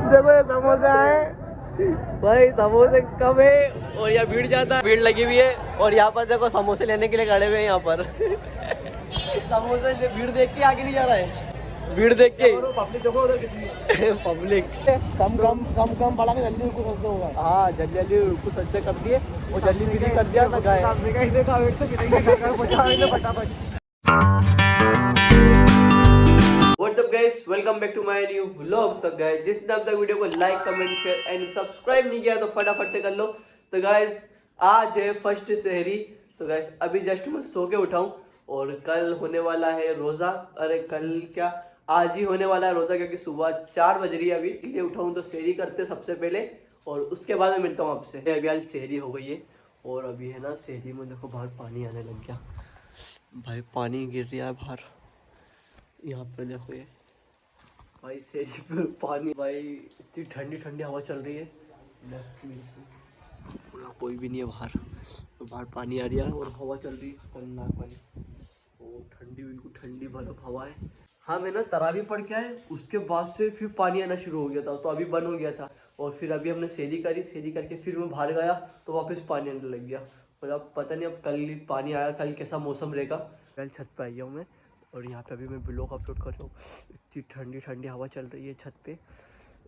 देखो ये समोसे आए भाई, समोसे कम है और यहाँ भीड़ ज्यादा, भीड़ लगी हुई है। और यहाँ पर देखो समोसे लेने के लिए खड़े हुए हैं यहाँ पर। समोसे से भीड़ देख के आगे नहीं जा रहा है, भीड़ देख के। पब्लिक देखो उधर कितनी है। पब्लिक कम बढ़ा के जल्दी कुछ सस्ते होगा। हाँ जल्दी कुछ सस्ते कर दिए और जल्दी फ्री कर दिया ना guys. What's up guys, welcome back to my new vlog. तो गाइस जिसने अब तक वीडियो को like comment share and subscribe नहीं किया तो फटाफट से कर लो। तो गाइस आज है फर्स्ट सहरी। तो गाइस अभी जस्ट मैं सो के उठा हूँ और कल होने वाला है रोज़ा। अरे कल क्या, आज ही होने वाला है रोज़ा, क्योंकि सुबह 4 बज रही है अभी। इसलिए उठा हूँ तो सहरी करते सबसे पहले और उसके बाद मैं मिलता हूँ आपसे। अभी आज सहरी हो गई है और अभी है ना सहरी में देखो बाहर पानी आने लग गया भाई, पानी गिर रहा है बाहर। यहाँ पर देखो ये भाई सहरी पे पानी भाई, इतनी ठंडी ठंडी हवा चल रही है। पूरा कोई भी नहीं है बाहर, तो बाहर पानी आ रहा है और हवा चल रही है खतरनाक वाली, और ठंडी बिल्कुल ठंडी बर्फ हवा है। हाँ मैं ना तरावी पढ़ के आए, उसके बाद से फिर पानी आना शुरू हो गया था, तो अभी बंद हो गया था। और फिर अभी हमने सहरी करी, सहरी करके फिर मैं बाहर गया तो वापस पानी आने लग गया। और अब पता नहीं अब कल पानी आया, कल कैसा मौसम रहेगा। कल छत पे आई हूँ मैं और यहाँ पे अभी मैं ब्लॉग अपलोड कर रहा हूँ। इतनी ठंडी ठंडी हवा चल रही है छत पे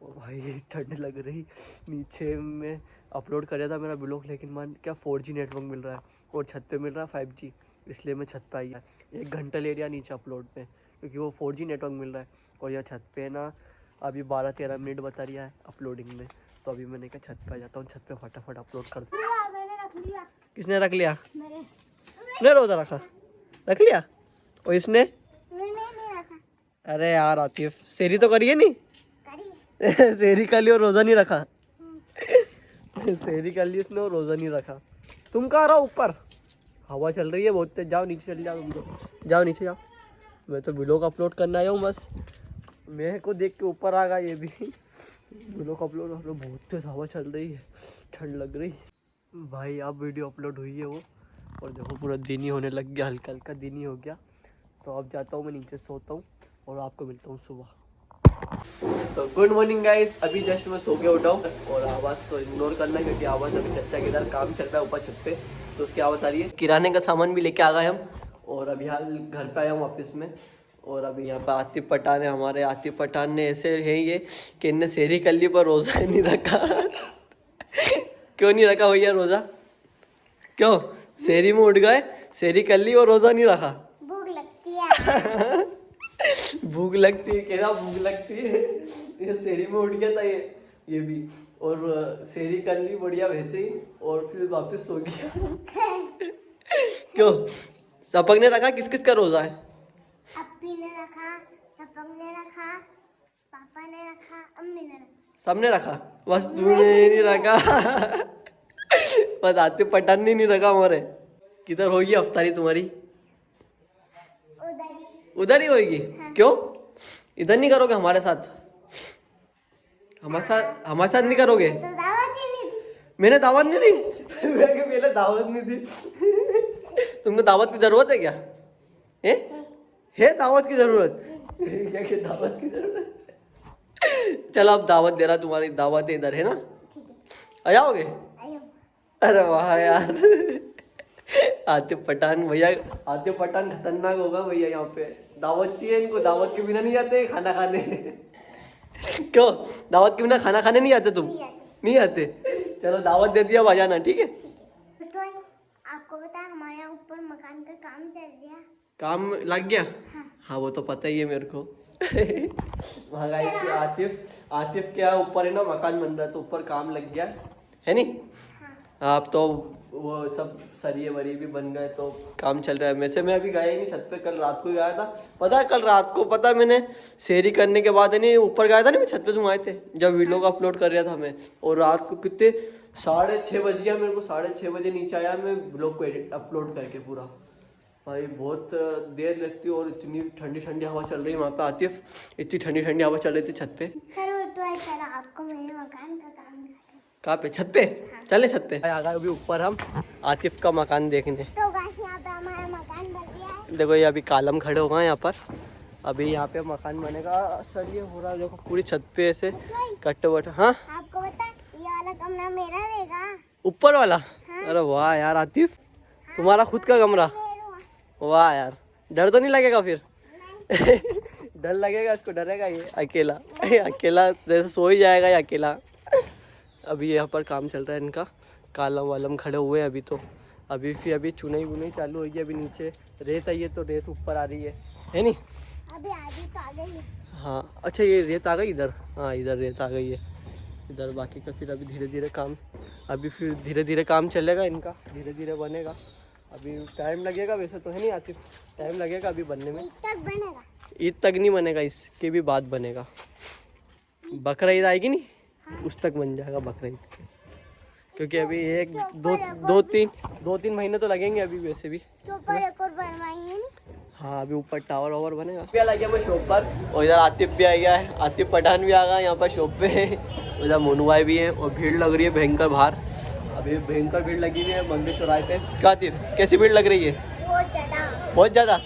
और भाई ठंड लग रही। नीचे में अपलोड कर रहा था मेरा ब्लॉग, लेकिन मान क्या 4G नेटवर्क मिल रहा है और छत पे मिल रहा है 5G, इसलिए मैं छत पे आई है। 1 घंटा ले लिया नीचे अपलोड में, क्योंकि वो 4G नेटवर्क मिल रहा है। और यह छत पे ना अभी 12-13 मिनट बता रहा है अपलोडिंग में, तो अभी मैंने कहा छत पे आ जाता हूँ, छत पे फटाफट अपलोड कर दूँ। किसने रख लिया? मैंने रोज़ा रखा, रख लिया। और इसने नहीं रखा। अरे यार आतिफ, सहरी तो करिए नहीं। सहरी कर ली और रोज़ा नहीं रखा। सहरी कर ली इसने और रोज़ा नहीं रखा। तुम कहाँ रहो? ऊपर हवा चल रही है बहुत तेज, जाओ नीचे चले जाओ, तुम तो जाओ नीचे जाओ। मैं तो व्लॉग अपलोड करने आया हूँ बस, मेरे को देख के ऊपर आ गया ये भी। व्लॉग अपलोड बहुत तेज हवा चल रही है, ठंड लग रही भाई। अब वीडियो अपलोड हुई है वो, और देखो पूरा दिन ही होने लग गया, हल्का हल्का दिन ही हो गया। तो अब जाता हूँ मैं नीचे, सोता हूँ और आपको मिलता हूँ सुबह। तो गुड मॉर्निंग गाइस, अभी जस्ट मैं सो के उठा हूँ और आवाज़ तो इग्नोर करना, क्योंकि आवाज़ अभी चचा के इधर काम चल रहा है ऊपर छत पे, तो उसकी आवाज़ आ रही है। किराने का सामान भी लेके आ गए हम और अभी हाल घर पे आया हूँ वापस में। और अभी यहाँ पर आतिफ पठान है हमारे। आतिफ पठान ने ऐसे है ये कि इनने सहरी कर ली पर रोज़ा नहीं रखा। क्यों नहीं रखा भैया रोज़ा? क्यों? सहरी में उठ गए, सहरी कर ली और रोज़ा नहीं रखा। भूख लगती है। भूख लगती है, कह रहा भूख लगती है। ये सहरी में उठ गया था ये भी, और सहरी कर ली बढ़िया बेहतरीन, और फिर वापस सो गया। क्यों? सपक ने रखा? किस किस का रोज़ा है? अप्पी ने रखा, सपक ने रखा, पापा ने रखा, अम्मी ने रखा। सबने रखा, बस तूने नहीं रखा। बस आतिफ पठान ने नहीं रखा हमारे। किधर होगी अफ्तारी तुम्हारी? उधर ही होगी। हाँ। क्यों इधर नहीं करोगे हमारे साथ? हमारे साथ नहीं करोगे? तो दावत ही नहीं दी। मैंने दावत नहीं दी? मैंने पहले दावत नहीं दी। तुमको दावत की जरूरत है क्या? है दावत की जरूरत? क्या दावत की जरूरत? चलो अब दावत दे रहा, तुम्हारी दावत इधर है ना, आ जाओगे? अरे वाह यार। आतिफ पठान भैया, आतिफ पठान खतरनाक होगा भैया। यहाँ पे दावत चाहिए इनको, दावत के बिना नहीं जाते खाना खाने। क्यों दावत के बिना खाना खाने नहीं आते तुम? नहीं आते। चलो दावत दे दिया, आ जाना, ठीक है? तो आपको पता है हमारे यहाँ ऊपर मकान का काम चल गया। काम लग गया? हाँ वो तो पता ही है मेरे को। आतिफ क्या ऊपर है ना मकान बन रहा है, तो ऊपर काम लग गया है नहीं? आप तो वो सब सरिये वरिये भी बन गए, तो काम चल रहा है। वैसे मैं अभी गया ही नहीं छत पे, कल रात को ही गया था। पता है कल रात को, पता मैंने सहरी करने के बाद नहीं ऊपर गया था ना मैं छत पे, तुम आए थे जब वीडियो को अपलोड कर रहा था मैं। और रात को कितने 6:30 बज गया मेरे को, 6:30 बजे नीचे आया मैं ब्लॉग को एडिट अपलोड करके पूरा। भाई बहुत देर लगती है और इतनी ठंडी ठंडी हवा चल रही है वहाँ पे। आतिफ इतनी ठंडी ठंडी हवा चल रही थी छत पे। आपको मेरे मकान का काम कहाँ पे? छत पे? हाँ। चले छत पे आ गए अभी ऊपर हम आतिफ का मकान देखने। तो गाइस यहाँ पे हमारा मकान बन गया है। देखो ये अभी कालम खड़े हो गए यहाँ पर, अभी यहाँ पे मकान बनेगा। सर ये हो रहा है देखो, पूरी छत पे ऐसे कट्टे वट। हाँ आपको पता है, ये वाला कमरा मेरा रहेगा। ऊपर वाला? हाँ। अरे वाह यार आतिफ, तुम्हारा खुद का कमरा। वाह यार, डर तो नहीं लगेगा फिर? डर लगेगा इसको, डरेगा ये अकेला। अकेला जैसे सो ही जाएगा ये अकेला। अभी यहाँ पर काम चल रहा है इनका, कालम वालम खड़े हुए हैं अभी तो। अभी चुनाई वुनाई चालू होगी। अभी नीचे रेत आई है तो रेत ऊपर आ रही है नहीं? अभी आधी तो आ गई है। हाँ अच्छा, ये रेत आ गई इधर। हाँ इधर रेत आ गई है इधर। बाकी का फिर अभी धीरे धीरे काम, अभी फिर धीरे धीरे काम चलेगा इनका, धीरे धीरे बनेगा। अभी टाइम लगेगा वैसे तो, है नहीं आतिफ? टाइम लगेगा अभी बनने में। ईद तक बनेगा। ईद तक नहीं बनेगा, इसके भी बाद बनेगा। बकरा ईद आएगी नहीं, उस तक बन जाएगा बकरा ईद के। क्योंकि अभी एक दो तीन महीने तो लगेंगे अभी वैसे भी। इसके ऊपर एक और बनवाएंगे नहीं। हाँ अभी ऊपर टावर वावर बनेगा। भी आ गया मैं शॉप पर, और इधर आतिफ भी आ गया है। आतिफ पठान भी आ गया यहाँ पर शॉप पे। उधर मोनू भाई भी हैं, और भीड़ लग रही है भयंकर बाहर। अभी भयंकर भीड़ लगी हुई है मंदिर चौराहे पे। क्या आतिफ, कैसी भीड़ लग रही है? बहुत ज़्यादा।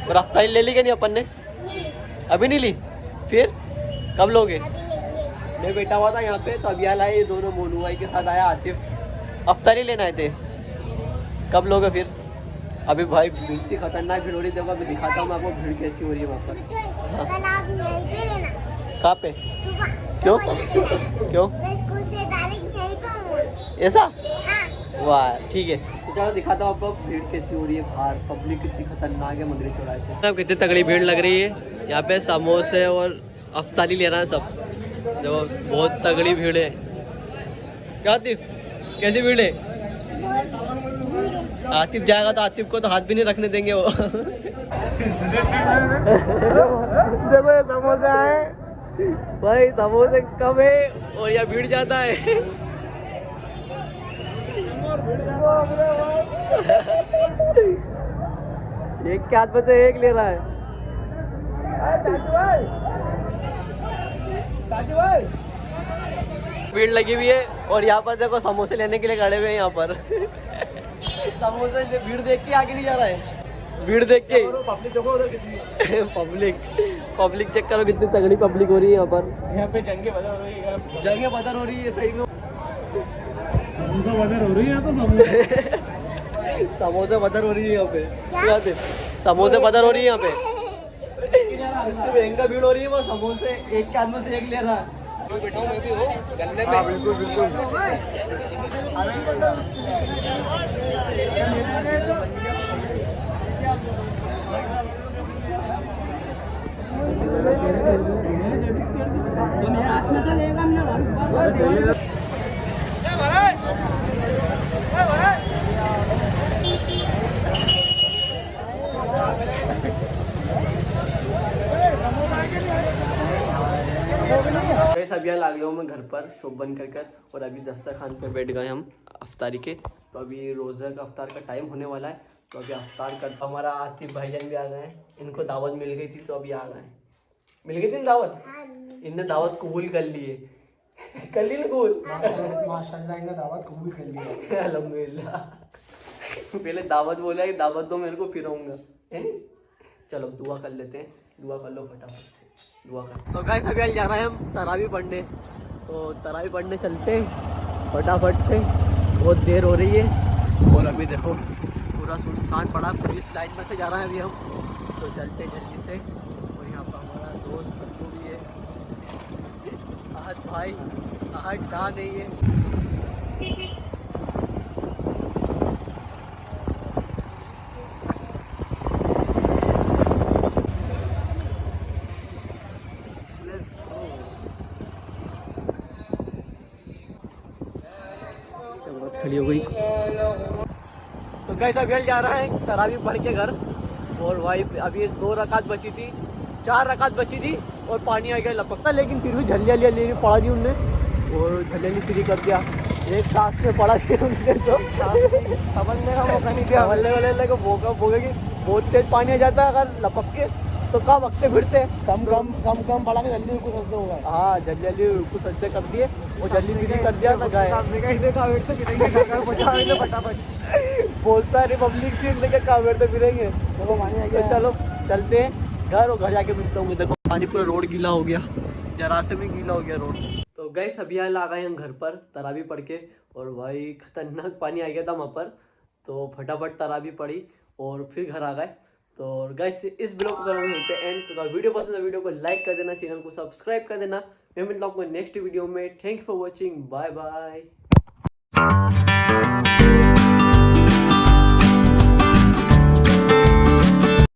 और अफ्तारी ले ली क्या नहीं अपन ने? अभी नहीं ली? फिर कब लोगे? मैं बैठा हुआ था यहाँ पे तो अभी आया ये दोनों, मोनू भाई के साथ आया आतिफ। अफ्तारी लेने आए थे, कब लोगे फिर? अभी भाई भीड़ इतनी खतरनाक भीड़ हो रही है। देखो अभी दिखाता हूँ मैं आपको भीड़ कैसी हो रही है वहाँ पर। कल आप यहीं पे लेना। कहाँ पे? सुबह क्यों? 2 बजे से लेना। क्यों मैं स्कूल से डायरेक्ट यहीं पे हूँ। ऐसा? हाँ। वाह ठीक है, तो चलो दिखाता हूँ आपको भीड़ कैसी हो रही है बाहर। पब्लिक कितनी खतरनाक है मंदिर चौराहे पे। कितनी तगड़ी भीड़ लग रही है यहाँ पे। समोसे और अफ्तारी ले रहा है सब। देखो बहुत तगड़ी भीड़ है। क्या आतिफ, कैसी भीड़ है? आतिफ जाएगा तो आतिफ को तो हाथ भी नहीं रखने देंगे वो। देखो ये समोसे आए भाई, समोसे कम है और यहाँ भीड़ ज्यादा है। एक के हाथ में तो एक ले रहा है। चाचू भाई भीड़ लगी हुई है, और यहाँ पर देखो समोसे लेने के लिए खड़े हुए हैं यहाँ पर। समोसे भीड़ देख के आगे नहीं जा रहा है, भीड़ देख के। पब्लिक देखो उधर कितनी पब्लिक चेक करो कितनी तगड़ी पब्लिक हो रही है यहाँ पर। यहाँ पे जंगे बदर हो रही है, जंगे बदर हो रही है सही में। समोसा बदर हो रही है तो समोसा बदर हो रही है यहाँ पे। क्या थे? समोसे बदर हो रही है यहाँ पे। महंगा भीड़ हो रही है, वो समोसे एक के हाथ में से एक ले रहा है। बैठा हूँ मैं भी, हो गले में। बिल्कुल बिल्कुल। अभी यहाँ लाग गया हूँ मैं घर पर शॉप बंद कर, और अभी दस्तरखान पे बैठ गए हम अफ्तारी के। तो अभी रोज़ा का अफ्तार का टाइम होने वाला है, तो अभी अफ्तार कर। हमारा आतिफ भाईजान भी आ गए हैं, इनको दावत मिल गई थी तो अभी आ गए। मिल गई थी ना दावत, इनने दावत कबूल कर ली है। कर ली कबूल? माशाल्लाह इन्हें दावत कबूल कर लिया। अल्हम्दुलिल्लाह। पहले दावत बोला कि दावत दो मेरे को, फिर आऊँगा। चलो दुआ कर लेते हैं, दुआ कर लो फटाफट से, दुआ कर। तो गाइस अभी जा रहे हैं हम तरावी पढ़ने, तो तरावी पढ़ने चलते हैं फटाफट से, बहुत देर हो रही है। और अभी देखो पूरा सुनसान पड़ा, पुलिस लाइन में से जा रहे हैं अभी हम, तो चलते हैं जल्दी से। और यहाँ पर हमारा दोस्त सत्तू भी है, आहत भाई, आहत डा नहीं है। खड़ी हो गई। तो गाइस अभी जा रहा है तरावी पढ़ के घर, और भाई अभी 2 रकात बची थी, 4 रकात बची थी, और पानी आ गया लपकता, लेकिन फिर भी झल्ली पढ़ा दी उनने, और झल्ली फ्री कर दिया। एक सांस में पढ़ा दिया उनने, तो संभलने का मौका नहीं दिया। संभलने वाले को मौका कि बहुत तेज पानी आ जाता है अगर लपक के, तो कम वक्ते फिरते कम पड़ा के जल्दी कुछ सज्जे होगा। हाँ जल्दी कुछ सज्जे कर दिए, वो जल्दी फ्री कर दिया था गाय। फटाफट बहुत सारी पब्लिक थी, लेके कावेर तो फिरेंगे। तो चलो चलते हैं, घर और घर जाके मिलता हूँ। देखो पानी पूरा रोड गीला हो गया, जरा से भी गीला हो गया रोड। तो गाइस अभी आ गए हम घर पर तरावी पढ़ के, और भाई खतरनाक पानी आ गया था वहाँ पर, तो फटाफट तरावी पड़ी और फिर घर आ गए। तो गाइस इस ब्लॉग को करूँगा यहीं पे एंड। तो वीडियो पसंद है वीडियो को लाइक कर देना, चैनल को सब्सक्राइब कर देना। मैं मिलता हूँ आपको नेक्स्ट वीडियो में। Thank you for watching, bye bye.